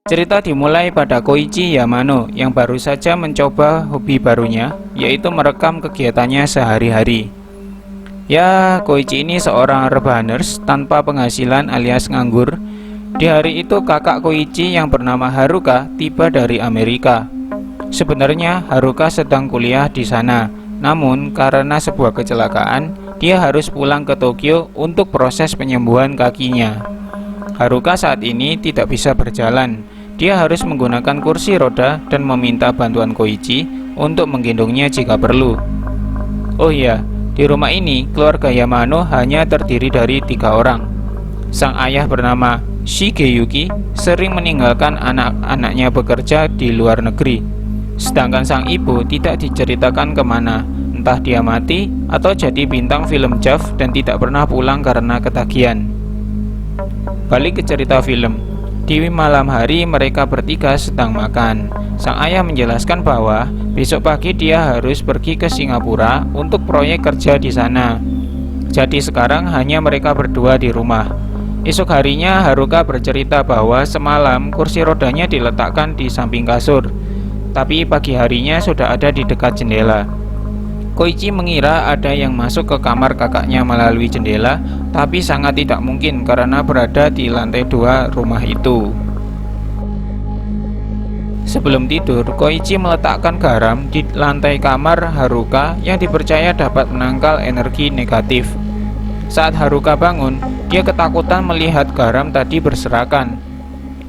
Cerita dimulai pada Koichi Yamano yang baru saja mencoba hobi barunya, yaitu merekam kegiatannya sehari-hari. Ya, Koichi ini seorang rebahaners tanpa penghasilan alias nganggur. Di hari itu kakak Koichi yang bernama Haruka tiba dari Amerika. Sebenarnya Haruka sedang kuliah di sana, namun karena sebuah kecelakaan, dia harus pulang ke Tokyo untuk proses penyembuhan kakinya. Haruka saat ini tidak bisa berjalan. Dia harus menggunakan kursi roda dan meminta bantuan Koichi untuk menggendongnya jika perlu. Oh iya, di rumah ini keluarga Yamano hanya terdiri dari 3 orang. Sang ayah bernama Shigeyuki sering meninggalkan anak-anaknya bekerja di luar negeri. Sedangkan sang ibu tidak diceritakan kemana, entah dia mati atau jadi bintang film JAV dan tidak pernah pulang karena ketagihan. Balik ke cerita film. Di malam hari mereka bertiga sedang makan. Sang ayah menjelaskan bahwa besok pagi dia harus pergi ke Singapura untuk proyek kerja di sana. Jadi sekarang hanya mereka berdua di rumah. Esok harinya Haruka bercerita bahwa semalam kursi rodanya diletakkan di samping kasur, tapi pagi harinya sudah ada di dekat jendela. Koichi mengira ada yang masuk ke kamar kakaknya melalui jendela, tapi sangat tidak mungkin karena berada di lantai 2 rumah itu. Sebelum tidur, Koichi meletakkan garam di lantai kamar Haruka yang dipercaya dapat menangkal energi negatif. Saat Haruka bangun, dia ketakutan melihat garam tadi berserakan.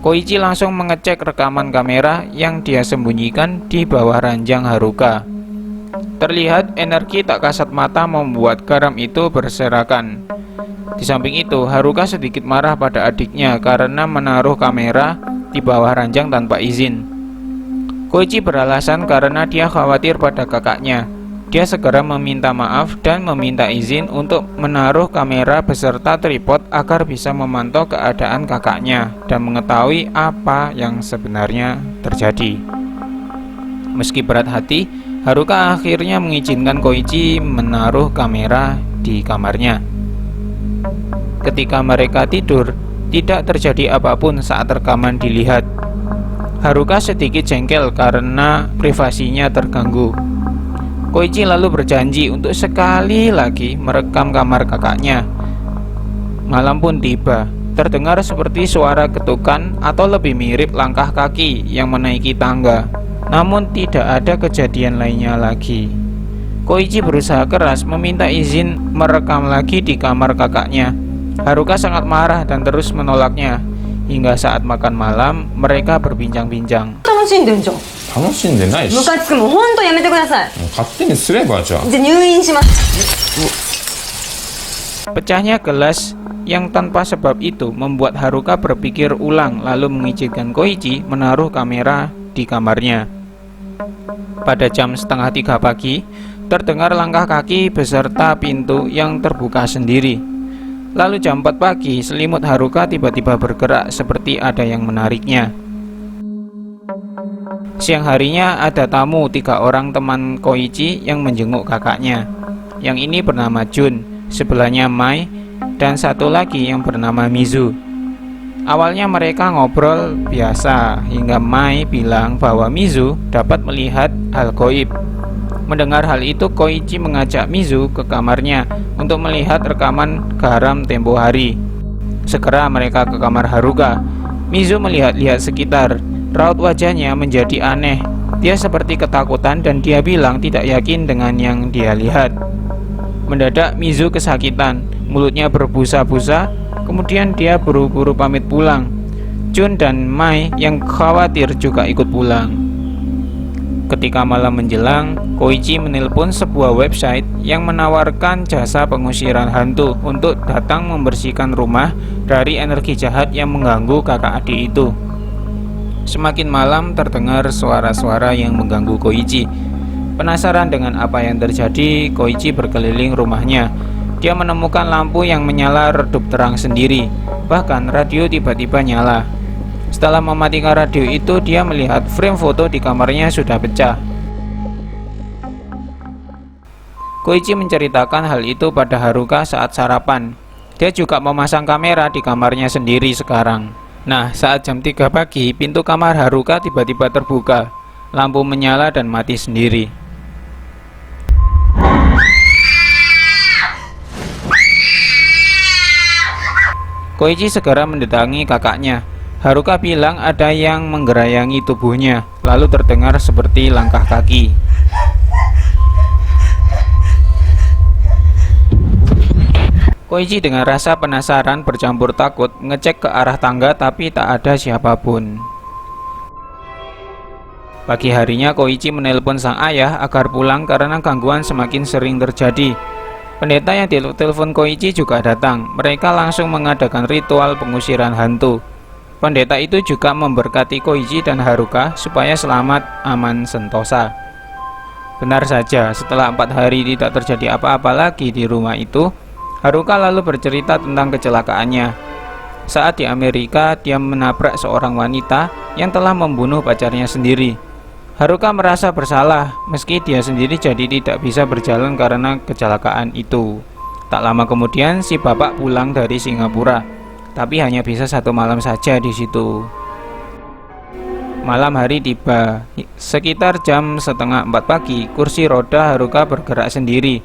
Koichi langsung mengecek rekaman kamera yang dia sembunyikan di bawah ranjang Haruka. Terlihat energi tak kasat mata membuat garam itu berserakan. Di samping itu, Haruka sedikit marah pada adiknya karena menaruh kamera di bawah ranjang tanpa izin. Koichi beralasan karena dia khawatir pada kakaknya. Dia segera meminta maaf dan meminta izin untuk menaruh kamera beserta tripod agar bisa memantau keadaan kakaknya dan mengetahui apa yang sebenarnya terjadi. Meski berat hati, Haruka akhirnya mengizinkan Koichi menaruh kamera di kamarnya. Ketika mereka tidur, tidak terjadi apapun saat rekaman dilihat. Haruka sedikit jengkel karena privasinya terganggu. Koichi lalu berjanji untuk sekali lagi merekam kamar kakaknya. Malam pun tiba. Terdengar seperti suara ketukan atau lebih mirip langkah kaki yang menaiki tangga. Namun tidak ada kejadian lainnya lagi. Koichi berusaha keras meminta izin merekam lagi di kamar kakaknya. Haruka sangat marah dan terus menolaknya. Hingga saat makan malam, mereka berbincang-bincang. 楽しんでんじゃん。楽しんでないし。ムカつくもうほんとやめてください。勝手にすればじゃあ。じゃあ入院します。 Pecahnya gelas yang tanpa sebab itu membuat Haruka berpikir ulang lalu mengizinkan Koichi menaruh kamera di kamarnya. Pada jam 2:30 pagi, terdengar langkah kaki beserta pintu yang terbuka sendiri. Lalu jam 4 pagi, selimut Haruka tiba-tiba bergerak seperti ada yang menariknya. Siang harinya ada tamu 3 orang teman Koichi yang menjenguk kakaknya. Yang ini bernama Jun, sebelahnya Mai, dan satu lagi yang bernama Mizu. Awalnya mereka ngobrol biasa hingga Mai bilang bahwa Mizu dapat melihat hal gaib. Mendengar hal itu, Koichi mengajak Mizu ke kamarnya untuk melihat rekaman garam tempo hari. Segera mereka ke kamar Haruka. Mizu melihat-lihat sekitar. Raut wajahnya menjadi aneh. Dia seperti ketakutan dan dia bilang tidak yakin dengan yang dia lihat. Mendadak Mizu kesakitan, mulutnya berbusa-busa. Kemudian dia buru-buru pamit pulang. Jun dan Mai yang khawatir juga ikut pulang. Ketika malam menjelang, Koichi menelpon sebuah website yang menawarkan jasa pengusiran hantu untuk datang membersihkan rumah dari energi jahat yang mengganggu kakak adik itu. Semakin malam terdengar suara-suara yang mengganggu Koichi. Penasaran dengan apa yang terjadi, Koichi berkeliling rumahnya. Dia menemukan lampu yang menyala redup terang sendiri. Bahkan radio tiba-tiba nyala. Setelah mematikan radio itu, dia melihat frame foto di kamarnya sudah pecah. Koichi menceritakan hal itu pada Haruka saat sarapan. Dia juga memasang kamera di kamarnya sendiri sekarang. Nah, saat jam 3 pagi, pintu kamar Haruka tiba-tiba terbuka. Lampu menyala dan mati sendiri. Koichi segera mendatangi kakaknya. Haruka bilang ada yang menggerayangi tubuhnya, lalu terdengar seperti langkah kaki. Koichi dengan rasa penasaran bercampur takut ngecek ke arah tangga tapi tak ada siapapun. Pagi harinya Koichi menelpon sang ayah agar pulang karena gangguan semakin sering terjadi. Pendeta yang ditelepon Koichi juga datang. Mereka langsung mengadakan ritual pengusiran hantu. Pendeta itu juga memberkati Koichi dan Haruka supaya selamat, aman, sentosa. Benar saja, setelah 4 hari tidak terjadi apa-apa lagi di rumah itu, Haruka lalu bercerita tentang kecelakaannya. Saat di Amerika, dia menabrak seorang wanita yang telah membunuh pacarnya sendiri. Haruka merasa bersalah, meski dia sendiri jadi tidak bisa berjalan karena kecelakaan itu. Tak lama kemudian, si bapak pulang dari Singapura, tapi hanya bisa 1 malam saja di situ. Malam hari tiba, sekitar jam setengah 4 pagi, kursi roda Haruka bergerak sendiri.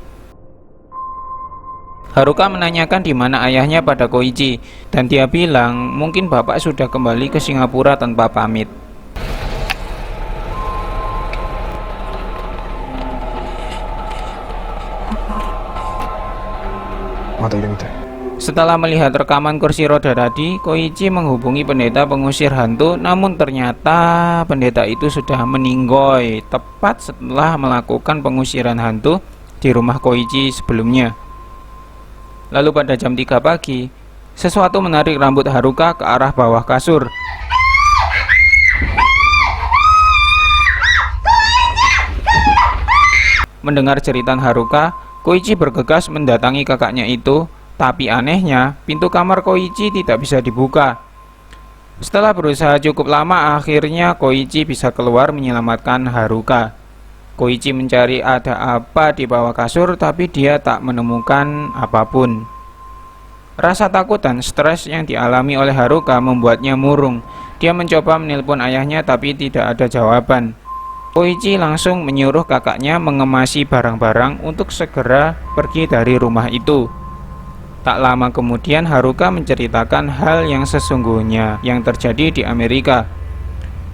Haruka menanyakan di mana ayahnya pada Koichi, dan dia bilang mungkin bapak sudah kembali ke Singapura tanpa pamit. Setelah melihat rekaman kursi roda tadi, Koichi menghubungi pendeta pengusir hantu, namun ternyata pendeta itu sudah meninggoy tepat setelah melakukan pengusiran hantu di rumah Koichi sebelumnya. Lalu pada jam 3 pagi, sesuatu menarik rambut Haruka ke arah bawah kasur. Mendengar jeritan Haruka, Koichi bergegas mendatangi kakaknya itu, tapi anehnya pintu kamar Koichi tidak bisa dibuka. Setelah berusaha cukup lama, akhirnya Koichi bisa keluar menyelamatkan Haruka. Koichi mencari ada apa di bawah kasur, tapi dia tak menemukan apapun. Rasa takut dan stres yang dialami oleh Haruka membuatnya murung. Dia mencoba menelpon ayahnya tapi tidak ada jawaban. Koichi langsung menyuruh kakaknya mengemasi barang-barang untuk segera pergi dari rumah itu. Tak lama kemudian Haruka menceritakan hal yang sesungguhnya yang terjadi di Amerika.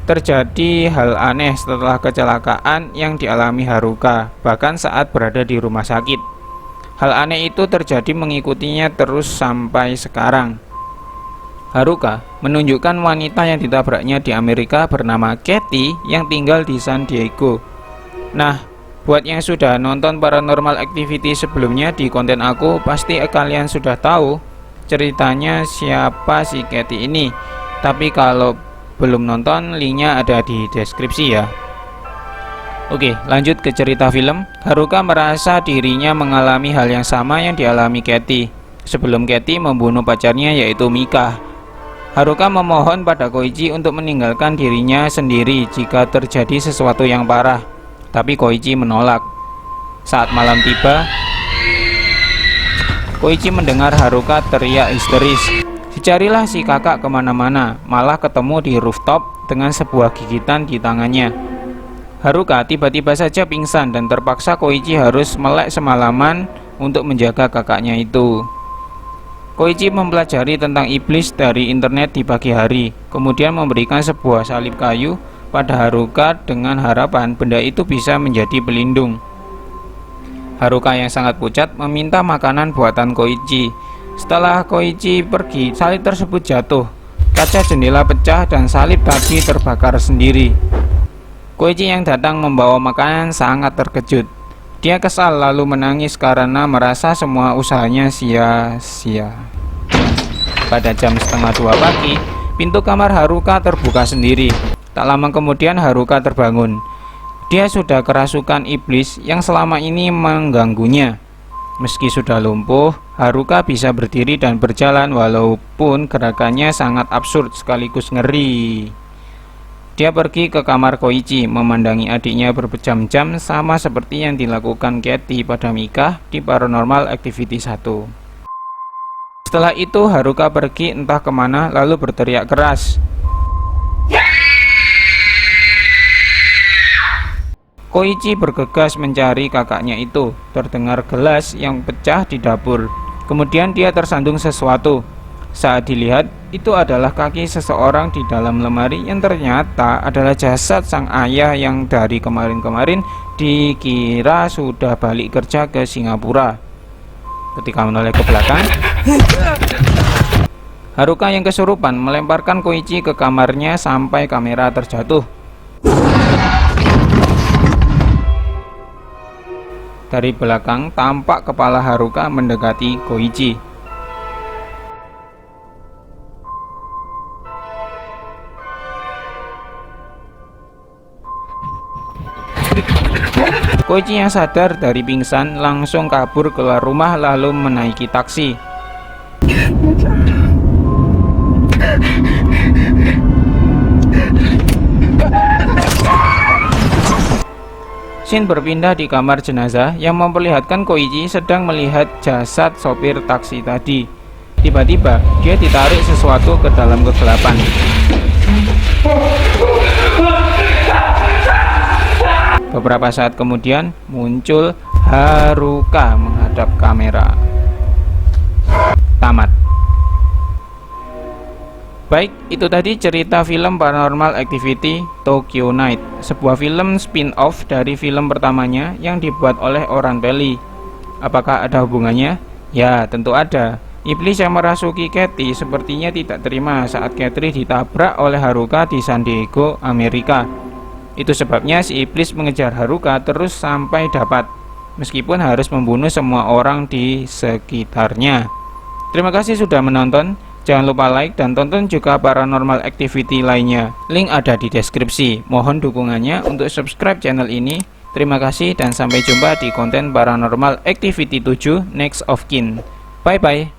Terjadi hal aneh setelah kecelakaan yang dialami Haruka, bahkan saat berada di rumah sakit. Hal aneh itu terjadi mengikutinya terus sampai sekarang. Haruka menunjukkan wanita yang ditabraknya di Amerika bernama Kathy yang tinggal di San Diego. Nah, buat yang sudah nonton Paranormal Activity sebelumnya di konten aku, pasti kalian sudah tahu ceritanya siapa si Kathy ini. Tapi kalau belum nonton, linknya ada di deskripsi ya. Oke, lanjut ke cerita film. Haruka merasa dirinya mengalami hal yang sama yang dialami Kathy sebelum Kathy membunuh pacarnya yaitu Mika. Haruka memohon pada Koichi untuk meninggalkan dirinya sendiri jika terjadi sesuatu yang parah, tapi Koichi menolak. Saat malam tiba, Koichi mendengar Haruka teriak histeris. Dicarilah si kakak kemana-mana, malah ketemu di rooftop dengan sebuah gigitan di tangannya. Haruka tiba-tiba saja pingsan dan terpaksa Koichi harus melek semalaman untuk menjaga kakaknya itu. Koichi mempelajari tentang iblis dari internet di pagi hari, kemudian memberikan sebuah salib kayu pada Haruka dengan harapan benda itu bisa menjadi pelindung. Haruka yang sangat pucat meminta makanan buatan Koichi. Setelah Koichi pergi, salib tersebut jatuh, kaca jendela pecah dan salib tadi terbakar sendiri. Koichi yang datang membawa makanan sangat terkejut. Dia kesal lalu menangis karena merasa semua usahanya sia-sia. Pada jam setengah 2 pagi, pintu kamar Haruka terbuka sendiri. Tak lama kemudian Haruka terbangun. Dia sudah kerasukan iblis yang selama ini mengganggunya. Meski sudah lumpuh, Haruka bisa berdiri dan berjalan walaupun gerakannya sangat absurd sekaligus ngeri. Dia pergi ke kamar Koichi, memandangi adiknya berjam-jam sama seperti yang dilakukan Kathy pada Mika di Paranormal Activity 1. Setelah itu Haruka pergi entah kemana lalu berteriak keras. Koichi bergegas mencari kakaknya itu. Terdengar gelas yang pecah di dapur. Kemudian dia tersandung sesuatu. Saat dilihat, itu adalah kaki seseorang di dalam lemari yang ternyata adalah jasad sang ayah yang dari kemarin-kemarin dikira sudah balik kerja ke Singapura. Ketika menoleh ke belakang, Haruka yang kesurupan melemparkan Koichi ke kamarnya sampai kamera terjatuh. Dari belakang tampak kepala Haruka mendekati Koichi. Koichi yang sadar dari pingsan langsung kabur keluar rumah lalu menaiki taksi. Scene berpindah di kamar jenazah yang memperlihatkan Koichi sedang melihat jasad sopir taksi tadi. Tiba-tiba dia ditarik sesuatu ke dalam kegelapan. Beberapa saat kemudian muncul Haruka menghadap kamera. Tamat. Baik, itu tadi cerita film Paranormal Activity Tokyo Night, sebuah film spin-off dari film pertamanya yang dibuat oleh Oran Peli. Apakah ada hubungannya? Ya, tentu ada. Iblis yang merasuki Kathy sepertinya tidak terima saat Kathy ditabrak oleh Haruka di San Diego, Amerika. Itu sebabnya si iblis mengejar Haruka terus sampai dapat, meskipun harus membunuh semua orang di sekitarnya. Terima kasih sudah menonton. Jangan lupa like dan tonton juga Paranormal Activity lainnya. Link ada di deskripsi. Mohon dukungannya untuk subscribe channel ini. Terima kasih dan sampai jumpa di konten Paranormal Activity 7 Next of Kin. Bye bye.